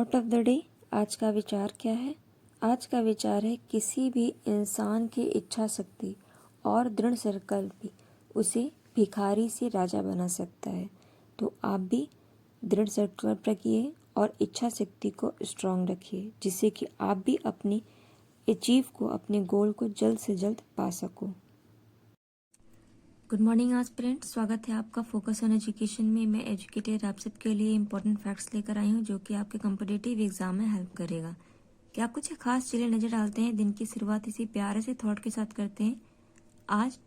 Coat of the day. आज का विचार क्या है? आज का विचार है, किसी भी इंसान की इच्छा शक्ति और दृढ़ संकल्प उसे भिखारी से राजा बना सकता है। तो आप भी दृढ़ संकल्प रखिए और इच्छा शक्ति को स्ट्रांग रखिए, जिससे कि आप भी अपनी अपने गोल को जल्द से जल्द पा सको। गुड मॉर्निंग एस्पिरेंट, स्वागत है आपका फोकस ऑन एजुकेशन में। मैं एजुकेटर आप सबके लिए इंपॉर्टेंट फैक्ट्स लेकर आई हूँ, जो कि आपके कॉम्पिटिटिव एग्जाम में हेल्प करेगा। क्या आप कुछ खास चीजें नजर डालते हैं? दिन की शुरुआत इसी प्यारे से थॉट के साथ करते हैं। आज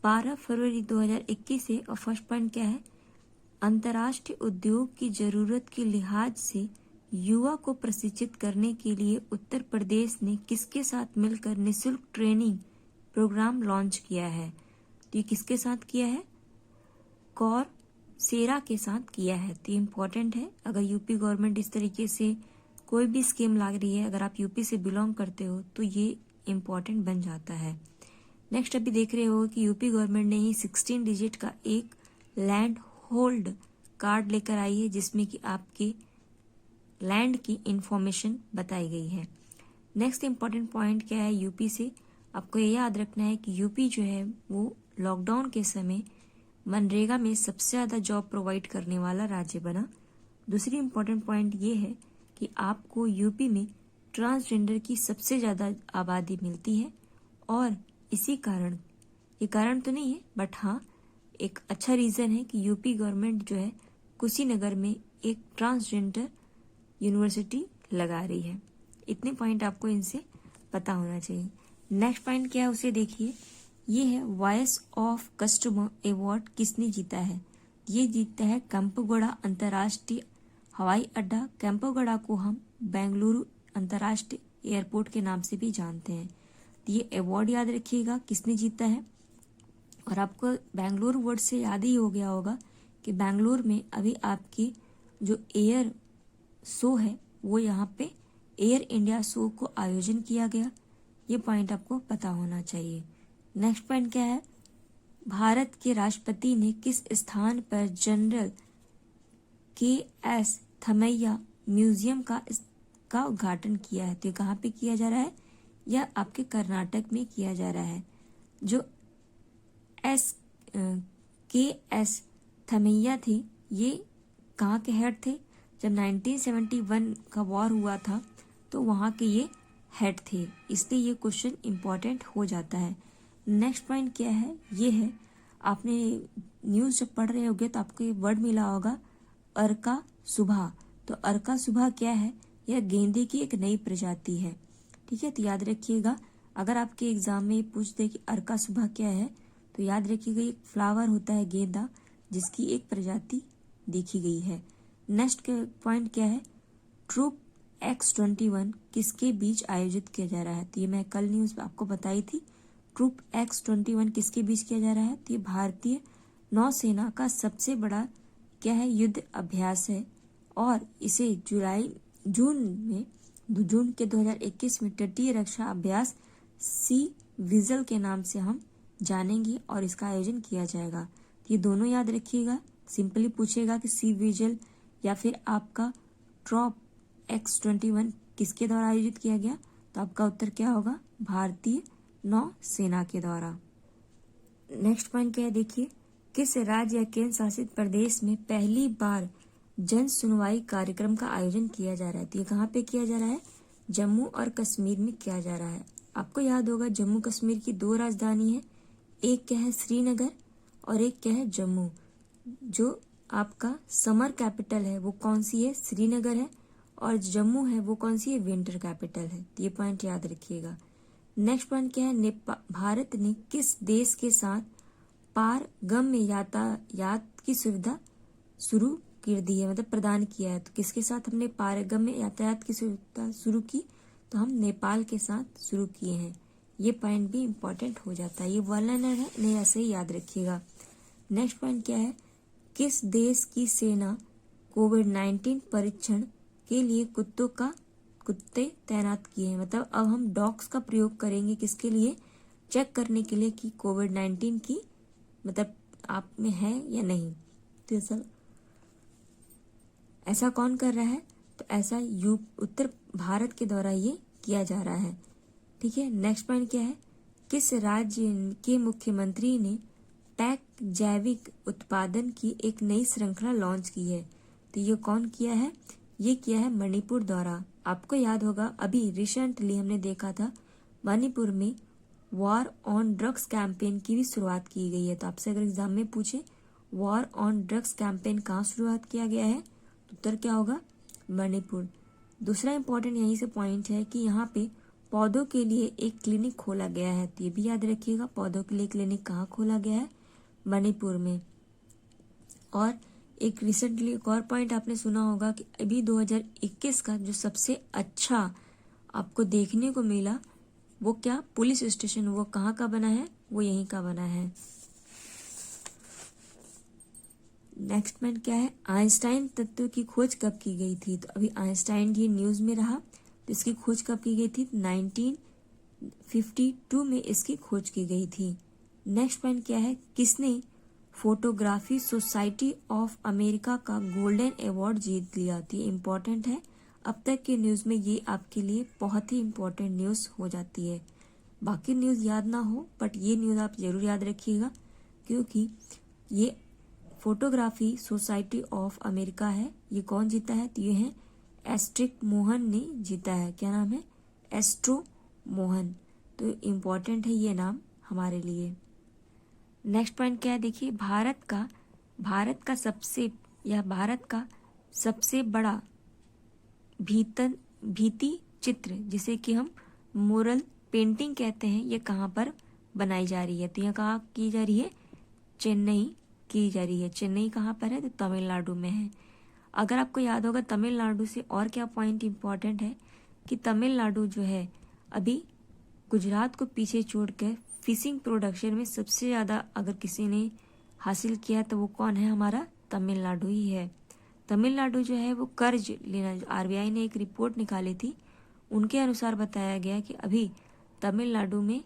12 फरवरी 2021 है और फर्स्ट पॉइंट क्या है? अंतर्राष्ट्रीय उद्योग की जरूरत के लिहाज से युवा को प्रशिक्षित करने के लिए उत्तर प्रदेश ने किसके साथ मिलकर निःशुल्क ट्रेनिंग प्रोग्राम लॉन्च किया है? तो ये किसके साथ किया है? कौरसेरा के साथ किया है। तो ये इम्पोर्टेंट है। अगर यूपी गवर्नमेंट इस तरीके से कोई भी स्कीम ला रही है, अगर आप यूपी से बिलोंग करते हो तो ये इम्पोर्टेंट बन जाता है। नेक्स्ट अभी देख रहे हो कि यूपी गवर्नमेंट ने ही 16 डिजिट का एक लैंड होल्ड कार्ड लेकर आई है, जिसमें कि आपके लैंड की इंफॉर्मेशन बताई गई है। नेक्स्ट इम्पोर्टेंट पॉइंट क्या है? यूपी से आपको ये याद रखना है कि यूपी जो है वो लॉकडाउन के समय मनरेगा में सबसे ज़्यादा जॉब प्रोवाइड करने वाला राज्य बना। दूसरी इम्पोर्टेंट पॉइंट ये है कि आपको यूपी में ट्रांसजेंडर की सबसे ज़्यादा आबादी मिलती है, और इसी कारण, ये कारण तो नहीं है बट हाँ एक अच्छा रीज़न है कि यूपी गवर्नमेंट जो है कुशीनगर में एक ट्रांसजेंडर यूनिवर्सिटी लगा रही है। इतने पॉइंट आपको इनसे पता होना चाहिए। नेक्स्ट पॉइंट क्या है उसे देखिए। ये है वॉइस ऑफ कस्टमर अवार्ड किसने जीता है? ये जीता है केंपेगौड़ा अंतर्राष्ट्रीय हवाई अड्डा। केंपेगौड़ा को हम बेंगलुरु अंतर्राष्ट्रीय एयरपोर्ट के नाम से भी जानते हैं। तो ये अवार्ड याद रखिएगा किसने जीता है। और आपको बेंगलुरु वर्ड से याद ही हो गया होगा कि बेंगलुरु में अभी आपकी जो एयर शो है वो यहाँ पे एयर इंडिया शो को आयोजन किया गया। ये पॉइंट आपको पता होना चाहिए। नेक्स्ट पॉइंट क्या है? भारत के राष्ट्रपति ने किस स्थान पर जनरल के.एस. थमैया म्यूजियम का उद्घाटन किया है? तो ये कहाँ पे किया जा रहा है? यह आपके कर्नाटक में किया जा रहा है। जो के.एस. थमैया थे, ये कहाँ के हेड थे? जब 1971 का वॉर हुआ था तो वहाँ के ये हेड थे, इसलिए ये क्वेश्चन इम्पोर्टेंट हो जाता है। नेक्स्ट पॉइंट क्या है? ये है, आपने न्यूज़ जब पढ़ रहे होगे तो आपको ये वर्ड मिला होगा अर्का सुबह। तो अर्का सुबह क्या है? यह गेंदे की एक नई प्रजाति है। ठीक है, तो याद रखिएगा। अगर आपके एग्जाम में पूछ दे कि अर्का सुबह क्या है, तो याद रखिएगा एक फ्लावर होता है गेंदा, जिसकी एक प्रजाति देखी गई है। नेक्स्ट पॉइंट क्या है? ट्रूप X-21 किसके बीच आयोजित किया जा रहा है? तो ये मैं कल न्यूज़ आपको बताई थी। ट्रूप X-21 किसके बीच किया जा रहा है? तो ये भारतीय नौसेना का सबसे बड़ा क्या है? युद्ध अभ्यास है, और इसे जून के 2021 में तटीय रक्षा अभ्यास सी विजल के नाम से हम जानेंगे, और इसका आयोजन किया जाएगा। तो ये दोनों याद रखिएगा। सिंपली पूछेगा कि सी विजल या फिर आपका ट्रूप X-21 किसके द्वारा आयोजित किया गया, तो आपका उत्तर क्या होगा? भारतीय नौसेना के द्वारा। नेक्स्ट पॉइंट क्या है? देखिए, किस राज्य या केंद्र शासित प्रदेश में पहली बार जन सुनवाई कार्यक्रम का आयोजन किया जा रहा है? तो ये कहाँ पे किया जा रहा है? जम्मू और कश्मीर में किया जा रहा है। आपको याद होगा जम्मू कश्मीर की 2 राजधानी है, एक क्या है? श्रीनगर, और एक क्या है? जम्मू। जो आपका समर कैपिटल है वो कौन सी है? श्रीनगर है, और जम्मू है वो कौन सी है? विंटर कैपिटल है। तो ये पॉइंट याद रखिएगा। नेक्स्ट पॉइंट क्या है? भारत ने किस देश के साथ पारगम्य यातायात की सुविधा शुरू कर दी है, मतलब प्रदान किया है? तो किसके साथ हमने पारगम्य यातायात की सुविधा शुरू की? तो हम नेपाल के साथ शुरू किए हैं। ये पॉइंट भी इम्पोर्टेंट हो जाता है। ये वर्णनर है, नहीं ऐसे ही याद रखिएगा। नेक्स्ट पॉइंट क्या है? किस देश की सेना कोविड-19 परीक्षण के लिए कुत्ते तैनात किए हैं? मतलब अब हम डॉग्स का प्रयोग करेंगे किसके लिए? चेक करने के लिए कि कोविड-19 की मतलब आप में है या नहीं। तो ऐसा कौन कर रहा है? तो ऐसा उत्तर भारत के द्वारा ये किया जा रहा है। ठीक है, नेक्स्ट पॉइंट क्या है, किस राज्य के मुख्यमंत्री ने टैक जैविक उत्पादन की एक नई श्रृंखला लॉन्च की है? तो ये कौन किया है? ये किया है मणिपुर द्वारा। आपको याद होगा अभी रिसेंटली हमने देखा था मणिपुर में वॉर ऑन ड्रग्स कैंपेन की भी शुरुआत की गई है। तो आपसे अगर एग्जाम में पूछे वॉर ऑन ड्रग्स कैंपेन कहाँ शुरुआत किया गया है, तो उत्तर क्या होगा? मणिपुर। दूसरा इंपॉर्टेंट यहीं से पॉइंट है कि यहाँ पे पौधों के लिए एक क्लिनिक खोला गया है। तो ये भी याद रखिएगा, पौधों के लिए क्लिनिक कहाँ खोला गया है? मणिपुर में। और एक रिसेंटली एक और पॉइंट आपने सुना होगा कि अभी 2021 का जो सबसे अच्छा आपको देखने को मिला वो क्या? Police station. वो कहाँ का बना है? वो यहीं का बना है। नेक्स्ट पॉइंट क्या है, आइंस्टाइन तत्व की खोज कब की गई थी? तो अभी आइंस्टाइन ये न्यूज में रहा, तो इसकी खोज कब की गई थी? 1952 में इसकी खोज की गई थी। नेक्स्ट पॉइंट क्या है, किसने फोटोग्राफी सोसाइटी ऑफ अमेरिका का गोल्डन अवार्ड जीत लिया थी? इम्पोर्टेंट है, अब तक के न्यूज में ये आपके लिए बहुत ही इम्पोर्टेंट न्यूज हो जाती है। बाकी न्यूज याद ना हो बट ये न्यूज आप जरूर याद रखिएगा, क्योंकि ये फोटोग्राफी सोसाइटी ऑफ अमेरिका है। ये कौन जीता है? तो ये है एस्ट्रिक मोहन ने जीता है। क्या नाम है? एस्ट्रो मोहन। तो इम्पोर्टेंट है ये नाम हमारे लिए। नेक्स्ट पॉइंट क्या है, देखिए भारत का सबसे बड़ा भित्ति चित्र जिसे कि हम मोरल पेंटिंग कहते हैं, ये कहाँ पर बनाई जा रही है? तो यह कहाँ की जा रही है? चेन्नई की जा रही है। चेन्नई कहाँ पर है? तो तमिलनाडु में है। अगर आपको याद होगा तमिलनाडु से और क्या पॉइंट इम्पोर्टेंट है कि तमिलनाडु जो है अभी गुजरात को पीछे छोड़कर फिशिंग प्रोडक्शन में सबसे ज़्यादा अगर किसी ने हासिल किया तो वो कौन है? हमारा तमिलनाडु ही है। तमिलनाडु जो है वो कर्ज लेना, आरबीआई ने एक रिपोर्ट निकाली थी, उनके अनुसार बताया गया कि अभी तमिलनाडु में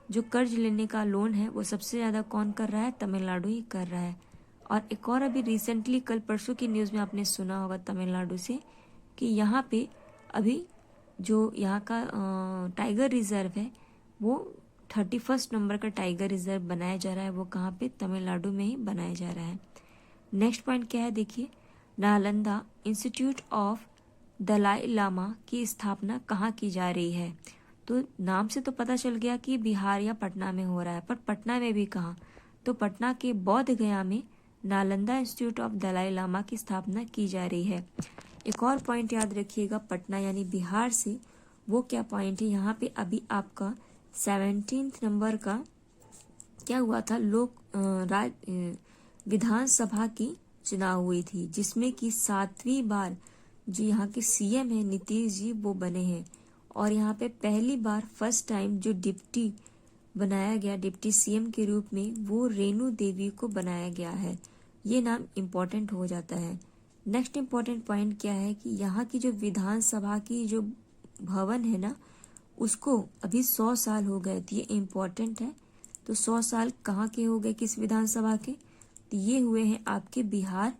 जो कर्ज लेने का लोन है वो सबसे ज़्यादा कौन कर रहा है? तमिलनाडु ही कर रहा है। और एक और अभी रिसेंटली कल परसों की न्यूज़ में आपने सुना होगा तमिलनाडु से कि यहाँ पे अभी जो यहाँ का टाइगर रिजर्व है वो 31 नंबर का टाइगर रिजर्व बनाया जा रहा है। वो कहाँ पे? तमिलनाडु में ही बनाया जा रहा है। नेक्स्ट पॉइंट क्या है, देखिए नालंदा इंस्टीट्यूट ऑफ दलाई लामा की स्थापना कहाँ की जा रही है? तो नाम से तो पता चल गया कि बिहार या पटना में हो रहा है, पर पटना में भी कहाँ? तो पटना के बौद्ध गया में नालंदा इंस्टीट्यूट ऑफ दलाई लामा की स्थापना की जा रही है। एक और पॉइंट याद रखिएगा, पटना यानी बिहार से, वो क्या पॉइंट है? यहाँ पे अभी आपका 17 नंबर का क्या हुआ था? विधानसभा की चुनाव हुई थी, जिसमें कि 7वीं बार जो यहाँ के सीएम है नीतीश जी वो बने हैं। और यहाँ पे पहली बार फर्स्ट टाइम जो डिप्टी बनाया गया डिप्टी सीएम के रूप में वो रेणु देवी को बनाया गया है। ये नाम इम्पोर्टेंट हो जाता है। नेक्स्ट इम्पोर्टेंट पॉइंट क्या है कि यहाँ की जो विधानसभा की जो भवन है ना, उसको अभी 100 साल हो गए। तो ये इम्पोर्टेंट है। तो 100 साल कहाँ के हो गए? किस विधानसभा के? तो ये हुए हैं आपके बिहार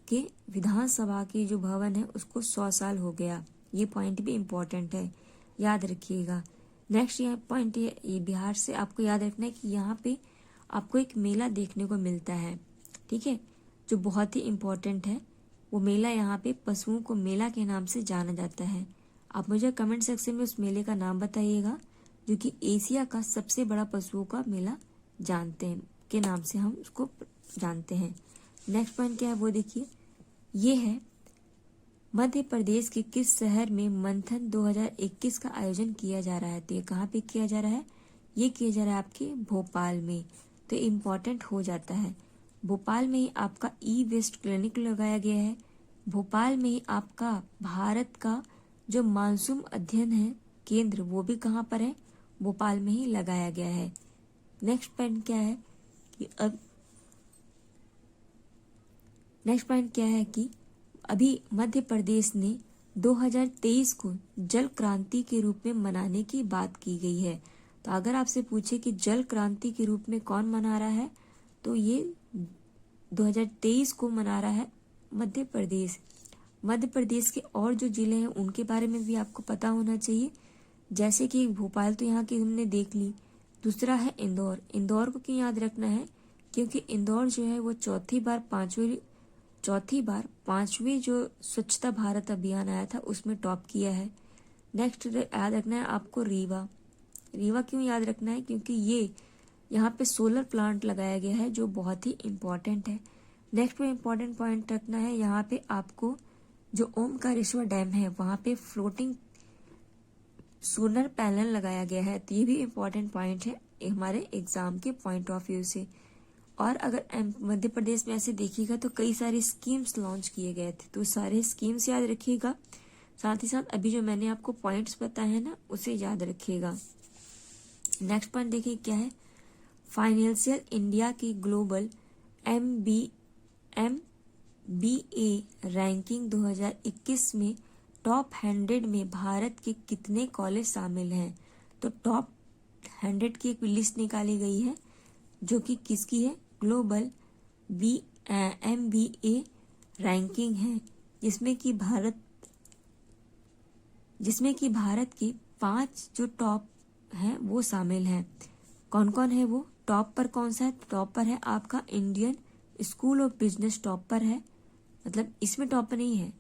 के विधानसभा के जो भवन है उसको 100 साल हो गया। ये पॉइंट भी इम्पोर्टेंट है, याद रखिएगा। नेक्स्ट यहाँ पॉइंट ये बिहार से आपको याद रखना है कि यहाँ पे आपको एक मेला देखने को मिलता है, ठीक है, जो बहुत ही इम्पोर्टेंट है। वो मेला यहाँ पे पशुओं को मेला के नाम से जाना जाता है। आप मुझे कमेंट सेक्शन में उस मेले का नाम बताइएगा, जो कि एशिया का सबसे बड़ा पशुओं का मेला जानते हैं के नाम से हम उसको जानते हैं। नेक्स्ट पॉइंट क्या है वो देखिए, ये है मध्य प्रदेश के किस शहर में मंथन 2021 का आयोजन किया जा रहा है? तो ये कहाँ पे किया जा रहा है? ये किया जा रहा है आपके भोपाल में। तो इम्पोर्टेंट हो जाता है। भोपाल में ही आपका ई वेस्ट क्लिनिक लगाया गया है। भोपाल में ही आपका भारत का जो मानसून अध्ययन है केंद्र वो भी कहाँ पर है? भोपाल में ही लगाया गया है। नेक्स्ट पॉइंट क्या है कि अभी मध्य प्रदेश ने 2023 को जल क्रांति के रूप में मनाने की बात की गई है। तो अगर आपसे पूछे कि जल क्रांति के रूप में कौन मना रहा है, तो ये 2023 को मना रहा है मध्य प्रदेश। मध्य प्रदेश के और जो जिले हैं उनके बारे में भी आपको पता होना चाहिए, जैसे कि भोपाल तो यहाँ की हमने देख ली। दूसरा है इंदौर। इंदौर को क्यों याद रखना है? क्योंकि इंदौर जो है वो चौथी बार पांचवी जो स्वच्छता भारत अभियान आया था उसमें टॉप किया है। नेक्स्ट याद रखना है आपको रीवा। रीवा क्यों याद रखना है? क्योंकि ये यहाँ पे सोलर प्लांट लगाया गया है जो बहुत ही इम्पोर्टेंट है। नेक्स्ट पे इम्पोर्टेंट पॉइंट रखना है यहाँ पे आपको जो ओमकारेश्वर डैम है वहाँ पे फ्लोटिंग सोलर पैनल लगाया गया है, तो ये भी इम्पोर्टेंट पॉइंट है हमारे एग्जाम के पॉइंट ऑफ व्यू से। और अगर मध्य प्रदेश में ऐसे देखिएगा तो कई सारे स्कीम्स लॉन्च किए गए थे, तो सारे स्कीम्स याद रखिएगा। साथ ही साथ अभी जो मैंने आपको पॉइंट्स बताए हैं ना उसे याद रखिएगा। नेक्स्ट पॉइंट देखिए क्या है, फाइनेंशियल इंडिया की ग्लोबल MBA रैंकिंग 2021 में टॉप 100 में भारत के कितने कॉलेज शामिल हैं? तो टॉप 100 की एक लिस्ट निकाली गई है जो कि किसकी है? ग्लोबल MBA रैंकिंग है, जिसमें कि भारत के 5 जो टॉप हैं वो शामिल हैं। कौन कौन है वो? टॉप पर कौन सा है? टॉप पर है आपका Indian school of business, top पर है, मतलब इसमें टॉप नहीं है,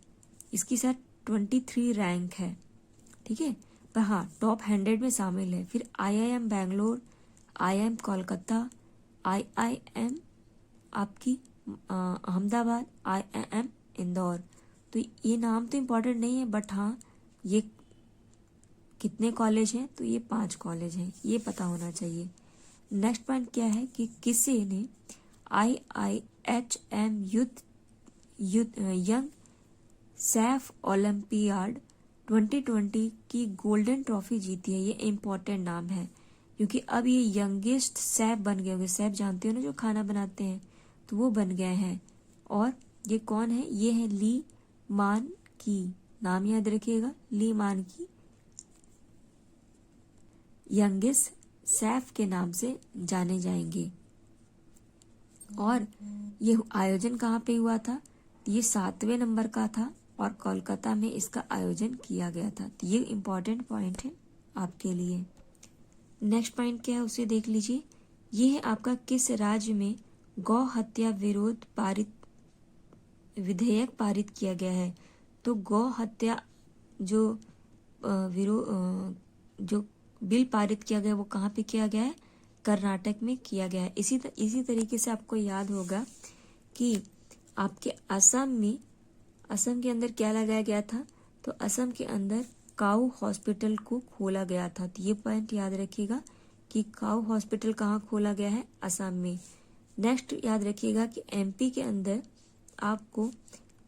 इसकी सर 23 रैंक है, ठीक है, पर हाँ टॉप 100 में शामिल है। फिर IIM Bangalore, IIM Kolkata, IIM आपकी अहमदाबाद, IIM इंदौर। तो ये नाम तो इम्पोर्टेंट नहीं है, बट हाँ ये कितने कॉलेज हैं? तो ये 5 कॉलेज हैं, ये पता होना चाहिए। नेक्स्ट पॉइंट क्या है कि किसी ने IIHM यंग सैफ ओलंपियाड 2020 की गोल्डन ट्रॉफी जीती है। ये इम्पोर्टेंट नाम है क्योंकि अब ये यंगेस्ट सैफ बन गए होंगे। सैफ जानते हो ना, जो खाना बनाते हैं, तो वो बन गए हैं। और ये कौन है? ये है ली मान की, नाम याद रखिएगा, ली मान की यंगेस्ट सैफ के नाम से जाने जाएंगे। और ये आयोजन कहाँ पे हुआ था? ये 7वें नंबर का था और कोलकाता में इसका आयोजन किया गया था। तो ये इम्पोर्टेंट पॉइंट है आपके लिए। नेक्स्ट पॉइंट क्या है उसे देख लीजिए। ये है आपका किस राज्य में गौ हत्या विरोध विधेयक पारित किया गया है? तो गौ हत्या जो जो बिल पारित किया गया वो कहाँ पे किया गया है? कर्नाटक में किया गया है। इसी तरीके से आपको याद होगा कि आपके असम के अंदर क्या लगाया गया था? तो असम के अंदर काऊ हॉस्पिटल को खोला गया था। तो ये पॉइंट याद रखिएगा कि काऊ हॉस्पिटल कहाँ खोला गया है? असम में। नेक्स्ट याद रखिएगा कि MP के अंदर आपको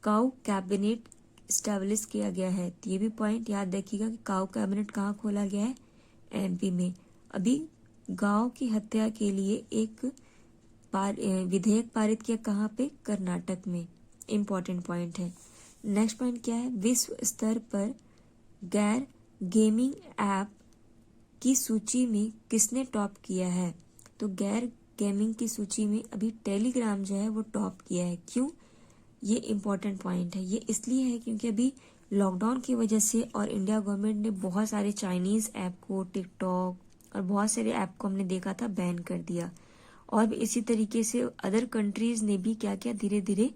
काऊ कैबिनेट स्टैब्लिश किया गया है। तो ये भी पॉइंट याद रखिएगा कि काऊ कैबिनेट कहाँ खोला गया है? MP में। अभी गांव की हत्या के लिए एक विधेयक पारित किया कहाँ पे? कर्नाटक में। इम्पोर्टेंट पॉइंट है। नेक्स्ट पॉइंट क्या है? विश्व स्तर पर गैर गेमिंग ऐप की सूची में किसने टॉप किया है? तो गैर गेमिंग की सूची में अभी टेलीग्राम जो है वो टॉप किया है। क्यों? ये इम्पोर्टेंट पॉइंट है। ये इसलिए है क्योंकि अभी लॉकडाउन की वजह से और इंडिया गवर्नमेंट ने बहुत सारे चाइनीज ऐप को, टिकटॉक और बहुत सारे ऐप को हमने देखा था बैन कर दिया। और इसी तरीके से अदर कंट्रीज ने भी क्या किया, धीरे धीरे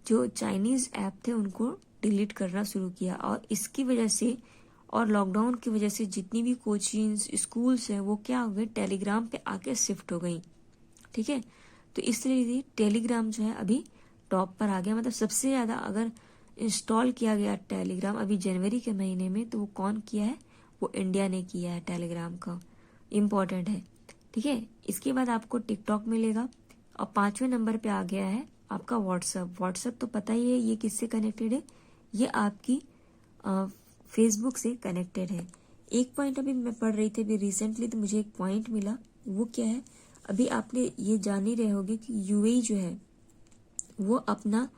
जो चाइनीज ऐप थे उनको डिलीट करना शुरू किया। और इसकी वजह से और लॉकडाउन की वजह से जितनी भी कोचिंग्स, स्कूल्स हैं वो क्या हो गए? टेलीग्राम पे आके शिफ्ट हो गई, ठीक है। तो इसलिए टेलीग्राम जो है अभी टॉप पर आ गया। मतलब सबसे ज्यादा अगर इंस्टॉल किया गया टेलीग्राम अभी जनवरी के महीने में, तो वो कौन किया है? वो इंडिया ने किया है टेलीग्राम का। इम्पोर्टेंट है, ठीक है। इसके बाद आपको टिकटॉक मिलेगा और 5वें नंबर पे आ गया है आपका व्हाट्सएप तो पता ही है ये किससे कनेक्टेड है? ये आपकी फेसबुक से कनेक्टेड है। एक पॉइंट अभी मैं पढ़ रही थी अभी रिसेंटली, तो मुझे एक पॉइंट मिला, वो क्या है? अभी आपने ये जान ही रहे होगे कि UAE जो है वो अपना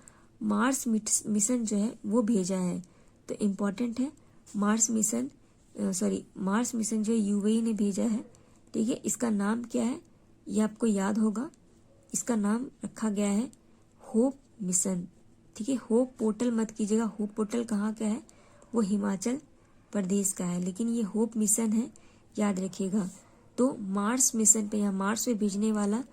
मार्स मिशन जो है वो भेजा है। तो इम्पोर्टेंट है, मार्स मिशन जो है UAE ने भेजा है, ठीक है। इसका नाम क्या है ये आपको याद होगा। इसका नाम रखा गया है होप मिशन, ठीक है। होप पोर्टल मत कीजिएगा, होप पोर्टल कहाँ का है, वो हिमाचल प्रदेश का है, लेकिन ये होप मिशन है, याद रखिएगा। तो मार्स मिशन पे या मार्स पे भेजने वाला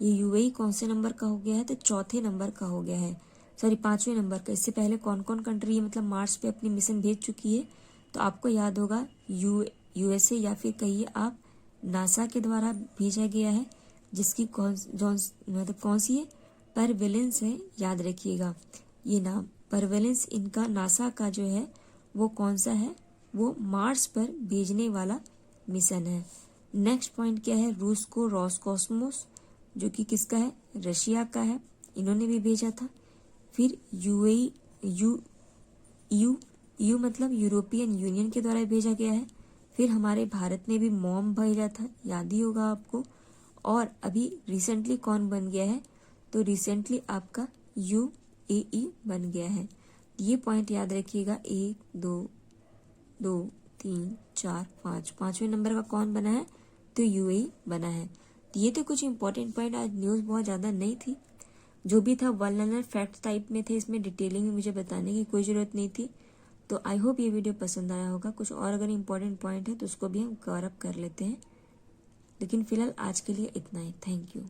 ये यूएई कौन से नंबर का हो गया है, तो चौथे नंबर का हो गया है, सॉरी 5वें नंबर का। इससे पहले कौन कौन कंट्री मतलब मार्स पे अपनी मिशन भेज चुकी है, तो आपको याद होगा यूएसए या फिर कहिए आप नासा के द्वारा भेजा गया है, जिसकी मतलब कौन सी है, परवेलेंस है, याद रखिएगा ये नाम। परवेलेंस इनका नासा का जो है वो कौन सा है, वो मार्स पर भेजने वाला मिशन है। नेक्स्ट पॉइंट क्या है, रूस को रॉसकॉस्मोस जो कि किसका है, रशिया का है, इन्होंने भी भेजा था। फिर यूएई यू मतलब यूरोपियन यूनियन के द्वारा भेजा गया है। फिर हमारे भारत ने भी मॉम भेजा था, याद ही होगा आपको। और अभी रिसेंटली कौन बन गया है, तो रिसेंटली आपका यूएई बन गया है। ये पॉइंट याद रखिएगा, 1 2 2 3 4 5, 5वें नंबर का कौन बना है, तो यूएई बना है। ये तो कुछ इंपॉर्टेंट पॉइंट, आज न्यूज़ बहुत ज़्यादा नहीं थी, जो भी था वर्नर फैक्ट टाइप में थे, इसमें डिटेलिंग में मुझे बताने की कोई ज़रूरत नहीं थी। तो आई होप ये वीडियो पसंद आया होगा। कुछ और अगर इंपॉर्टेंट पॉइंट है तो उसको भी हम कवर अप कर लेते हैं, लेकिन फिलहाल आज के लिए इतना ही। Thank you.